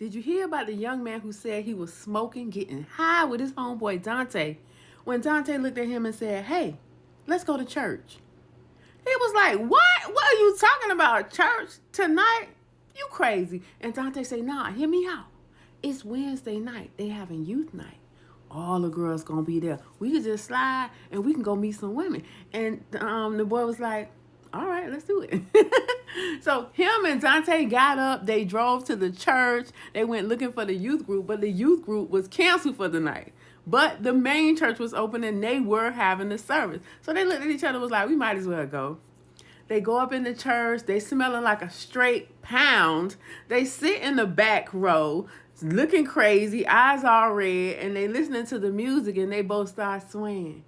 did you hear about the young man who said he was smoking, getting high with his homeboy Dante? When Dante looked at him and said, hey, let's go to church. He was like, what? What are you talking about? Church tonight? You crazy. And Dante said, nah, hear me out. It's Wednesday night. They having youth night. All the girls gonna be there. We could just slide and we can go meet some women. And the boy was like, all right, let's do it. So him and Dante got up. They drove to the church. They went looking for the youth group, but the youth group was canceled for the night. But the main church was open and they were having the service. So they looked at each other and was like, we might as well go. They go up in the church. They smelling like a straight pound. They sit in the back row looking crazy, eyes all red, and they listening to the music and they both start swaying.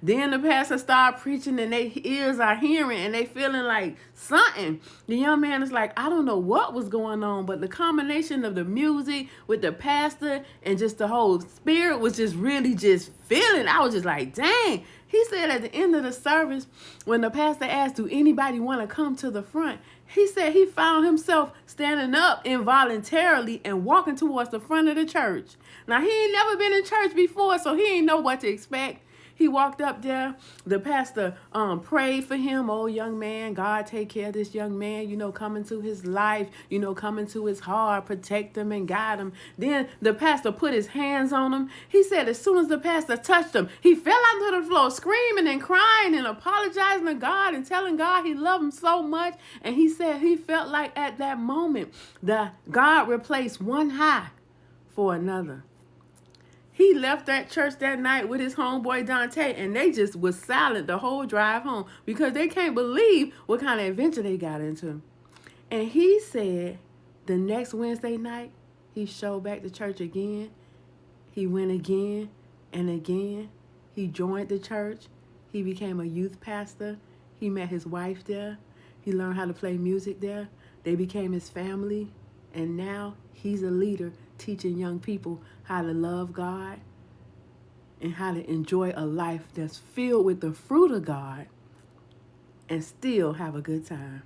Then the pastor start preaching and their ears are hearing and they feeling like something. The young man is like, I don't know what was going on, but the combination of the music with the pastor and just the whole spirit was just really just feeling. I was just like, dang. He said at the end of the service, when the pastor asked, do anybody want to come to the front? He said he found himself standing up involuntarily and walking towards the front of the church. Now, he ain't never been in church before, so he ain't know what to expect. He walked up there. The pastor prayed for him. Oh, young man, God take care of this young man, come into his life, come into his heart, protect him and guide him. Then the pastor put his hands on him. He said as soon as the pastor touched him, he fell onto the floor screaming and crying and apologizing to God and telling God he loved him so much. And he said he felt like at that moment, God replaced one high for another. He left that church that night with his homeboy Dante, and they just was silent the whole drive home because they can't believe what kind of adventure they got into. And he said the next Wednesday night, he showed back to church again. He went again and again. He joined the church. He became a youth pastor. He met his wife there. He learned how to play music there. They became his family. And now he's a leader teaching young people how to love God and how to enjoy a life that's filled with the fruit of God and still have a good time.